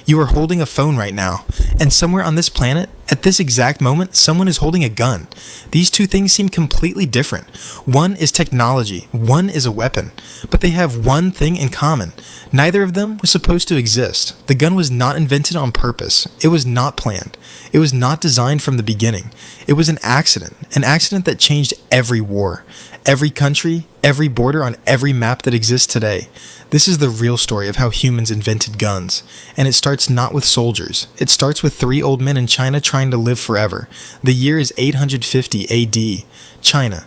You are holding a phone right now, and somewhere on this planet, at this exact moment, someone is holding a gun. These two things seem completely different. One is technology, one is a weapon, but they have one thing in common. Neither of them was supposed to exist. The gun was not invented on purpose. It was not planned. It was not designed from the beginning. It was an accident that changed every war, every country, every border on every map that exists today. This is the real story of how humans invented guns, and it starts not with soldiers. It starts with 3 old men in China trying to live forever. The year is 850 AD, China.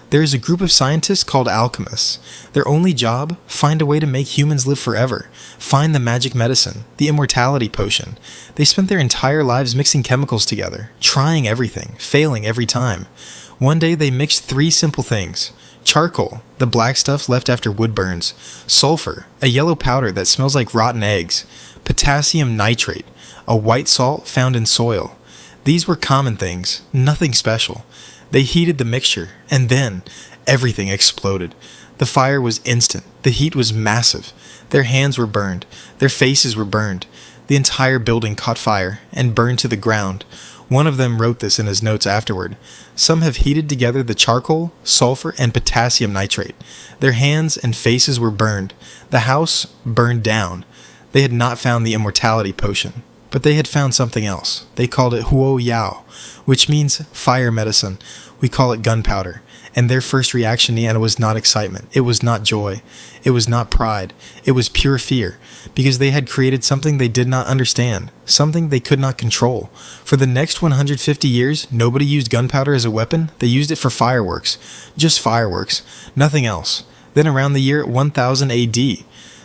There is a group of scientists called alchemists. Their only job, find a way to make humans live forever. Find the magic medicine, the immortality potion. They spent their entire lives mixing chemicals together, trying everything, failing every time. One day they mixed 3 simple things. Charcoal, the black stuff left after wood burns. Sulfur, a yellow powder that smells like rotten eggs. Potassium nitrate, a white salt found in soil. These were common things, nothing special. They heated the mixture, and then everything exploded. The fire was instant. The heat was massive. Their hands were burned. Their faces were burned. The entire building caught fire and burned to the ground. One of them wrote this in his notes afterward. Some have heated together the charcoal, sulfur, and potassium nitrate. Their hands and faces were burned. The house burned down. They had not found the immortality potion, but they had found something else. They called it huo yao, which means fire medicine. We call it gunpowder. And their first reaction, Deanna, was not excitement. It was not joy. It was not pride. It was pure fear, because they had created something they did not understand, something they could not control. For the next 150 years, nobody used gunpowder as a weapon. They used it for fireworks. Just fireworks. Nothing else. Then around the year 1000 AD,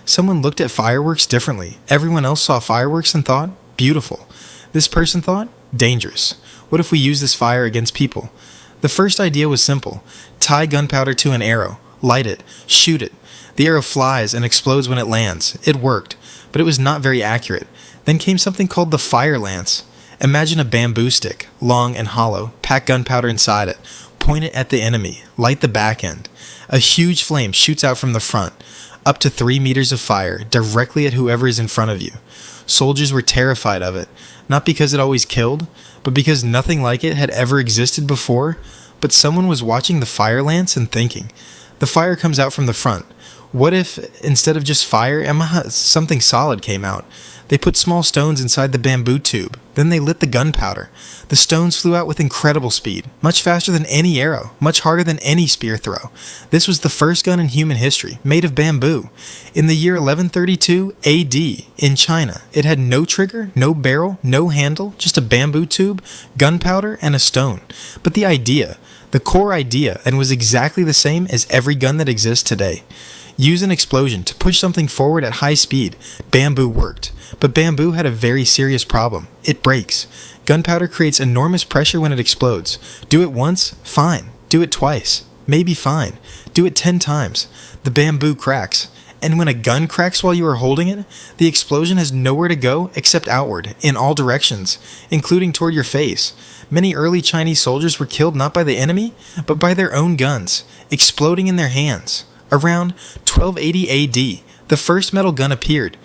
someone looked at fireworks differently. Everyone else saw fireworks and thought, beautiful. This person thought, dangerous. What if we use this fire against people? The first idea was simple. Tie gunpowder to an arrow, light it, shoot it. The arrow flies and explodes when it lands. It worked, but it was not very accurate. Then came something called the fire lance. Imagine a bamboo stick, long and hollow, pack gunpowder inside it, point it at the enemy, light the back end. A huge flame shoots out from the front, up to 3 meters of fire, directly at whoever is in front of you. Soldiers were terrified of it, not because it always killed, but because nothing like it had ever existed before. But someone was watching the fire lance and thinking, the fire comes out from the front. What if, instead of just fire, something solid came out? They put small stones inside the bamboo tube. Then they lit the gunpowder. The stones flew out with incredible speed, much faster than any arrow, much harder than any spear throw. This was the first gun in human history, made of bamboo. In the year 1132 AD, in China, it had no trigger, no barrel, no handle, just a bamboo tube, gunpowder, and a stone. But the core idea, and was exactly the same as every gun that exists today. Use an explosion to push something forward at high speed. Bamboo worked. But bamboo had a very serious problem. It breaks. Gunpowder creates enormous pressure when it explodes. Do it once? Fine. Do it twice? Maybe fine. Do it 10 times. The bamboo cracks. And when a gun cracks while you are holding it, the explosion has nowhere to go except outward, in all directions, including toward your face. Many early Chinese soldiers were killed not by the enemy, but by their own guns, exploding in their hands. Around 1280 AD, the first metal gun appeared.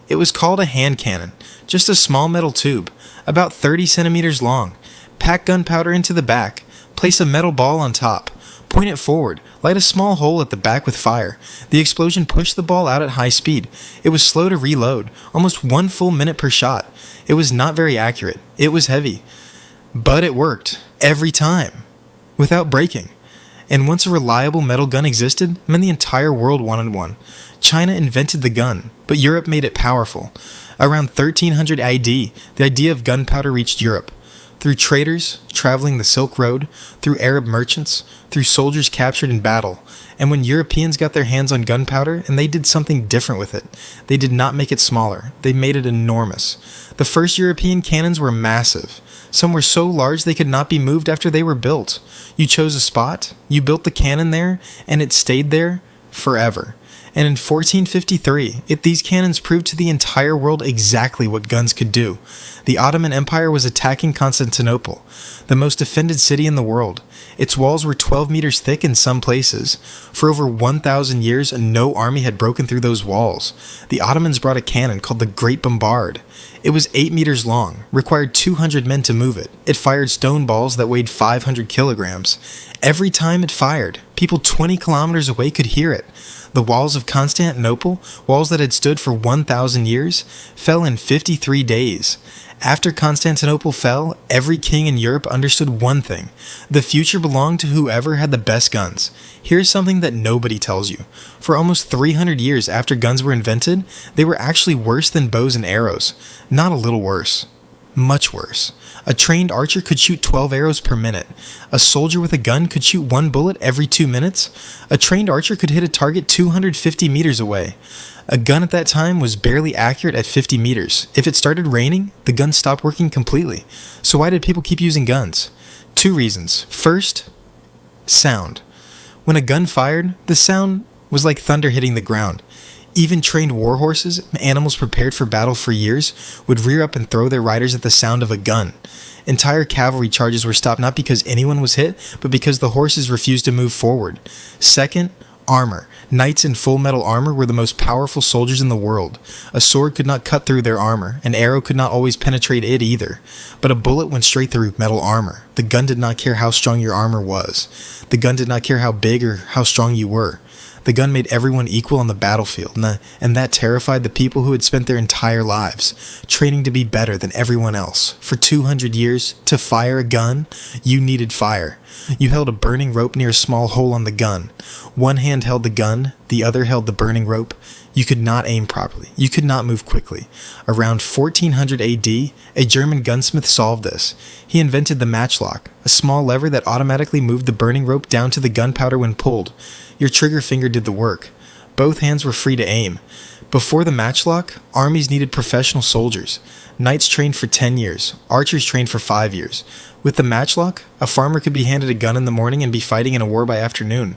It was called a hand cannon, just a small metal tube, about 30 centimeters long. Pack gunpowder into the back, place a metal ball on top, point it forward, light a small hole at the back with fire. The explosion pushed the ball out at high speed. It was slow to reload, almost 1 full minute per shot. It was not very accurate. It was heavy. But it worked, every time, without breaking. And once a reliable metal gun existed, it meant the entire world wanted one. China invented the gun, but Europe made it powerful. Around 1300 AD, the idea of gunpowder reached Europe. Through traders traveling the Silk Road, through Arab merchants, through soldiers captured in battle. And when Europeans got their hands on gunpowder, and they did something different with it, they did not make it smaller, they made it enormous. The first European cannons were massive. Some were so large they could not be moved after they were built. You chose a spot, you built the cannon there, and it stayed there forever. And in 1453, these cannons proved to the entire world exactly what guns could do. The Ottoman Empire was attacking Constantinople, the most defended city in the world. Its walls were 12 meters thick in some places. For over 1,000 years, no army had broken through those walls. The Ottomans brought a cannon called the Great Bombard. It was 8 meters long, required 200 men to move it. It fired stone balls that weighed 500 kilograms. Every time it fired, people 20 kilometers away could hear it. The walls of Constantinople, walls that had stood for 1,000 years, fell in 53 days. After Constantinople fell, every king in Europe understood one thing: the future belonged to whoever had the best guns. Here's something that nobody tells you. For almost 300 years after guns were invented, they were actually worse than bows and arrows. Not a little worse. Much worse. A trained archer could shoot 12 arrows per minute. A soldier with a gun could shoot 1 bullet every 2 minutes. A trained archer could hit a target 250 meters away. A gun at that time was barely accurate at 50 meters. If it started raining, the gun stopped working completely. So why did people keep using guns? 2 reasons. First, sound. When a gun fired, the sound was like thunder hitting the ground. Even trained war horses, animals prepared for battle for years, would rear up and throw their riders at the sound of a gun. Entire cavalry charges were stopped not because anyone was hit, but because the horses refused to move forward. Second, armor. Knights in full metal armor were the most powerful soldiers in the world. A sword could not cut through their armor. An arrow could not always penetrate it either. But a bullet went straight through metal armor. The gun did not care how strong your armor was. The gun did not care how big or how strong you were. The gun made everyone equal on the battlefield, and that terrified the people who had spent their entire lives training to be better than everyone else. For 200 years, to fire a gun, you needed fire. You held a burning rope near a small hole on the gun. One hand held the gun, the other held the burning rope. You could not aim properly. You could not move quickly. Around 1400 AD, a German gunsmith solved this. He invented the matchlock, a small lever that automatically moved the burning rope down to the gunpowder when pulled. Your trigger finger did the work. Both hands were free to aim. Before the matchlock, armies needed professional soldiers. Knights trained for 10 years. Archers trained for 5 years. With the matchlock, a farmer could be handed a gun in the morning and be fighting in a war by afternoon.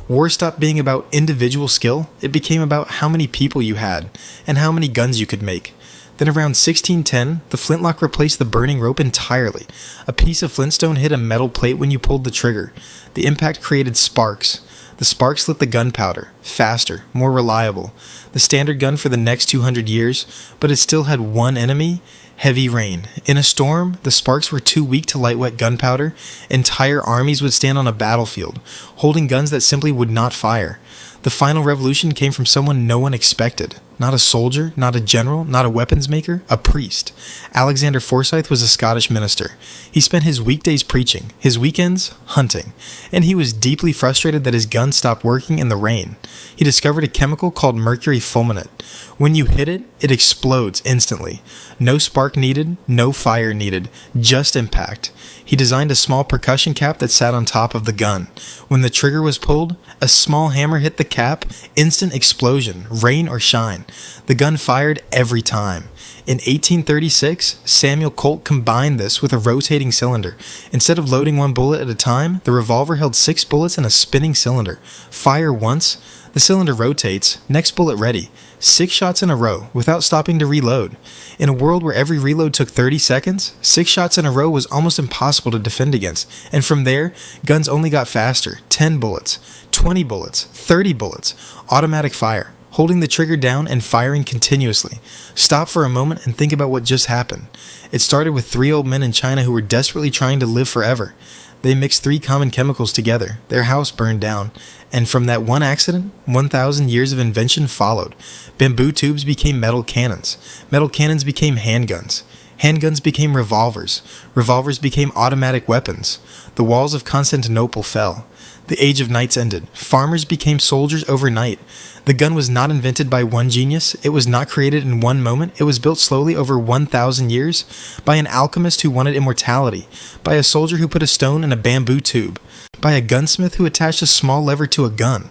War stopped being about individual skill. It became about how many people you had and how many guns you could make. Then around 1610, the flintlock replaced the burning rope entirely. A piece of flintstone hit a metal plate when you pulled the trigger. The impact created sparks. The sparks lit the gunpowder, faster, more reliable. The standard gun for the next 200 years, but it still had one enemy: heavy rain. In a storm, the sparks were too weak to light wet gunpowder. Entire armies would stand on a battlefield, holding guns that simply would not fire. The final revolution came from someone no one expected. Not a soldier, not a general, not a weapons maker, a priest. Alexander Forsyth was a Scottish minister. He spent his weekdays preaching, his weekends hunting, and he was deeply frustrated that his gun stopped working in the rain. He discovered a chemical called mercury fulminate. When you hit it, it explodes instantly. No spark needed, no fire needed, just impact. He designed a small percussion cap that sat on top of the gun. When the trigger was pulled, a small hammer hit the cap, instant explosion, rain or shine. The gun fired every time. In 1836, Samuel Colt combined this with a rotating cylinder. Instead of loading 1 bullet at a time, the revolver held 6 bullets in a spinning cylinder. Fire once, the cylinder rotates, next bullet ready. 6 shots in a row, without stopping to reload. In a world where every reload took 30 seconds, 6 shots in a row was almost impossible to defend against. And from there, guns only got faster. 10 bullets, 20 bullets, 30 bullets, automatic fire. Holding the trigger down and firing continuously. Stop for a moment and think about what just happened. It started with 3 old men in China who were desperately trying to live forever. They mixed 3 common chemicals together. Their house burned down. And from that one accident, 1,000 years of invention followed. Bamboo tubes became metal cannons. Metal cannons became handguns. Handguns became revolvers. Revolvers became automatic weapons. The walls of Constantinople fell. The age of knights ended. Farmers became soldiers overnight. The gun was not invented by one genius. It was not created in one moment. It was built slowly over 1,000 years by an alchemist who wanted immortality, by a soldier who put a stone in a bamboo tube, by a gunsmith who attached a small lever to a gun,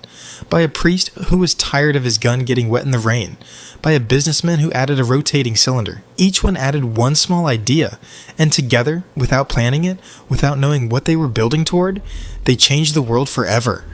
by a priest who was tired of his gun getting wet in the rain, by a businessman who added a rotating cylinder. Each one added one small idea, and together, without planning it, without knowing what they were building toward, they changed the world forever.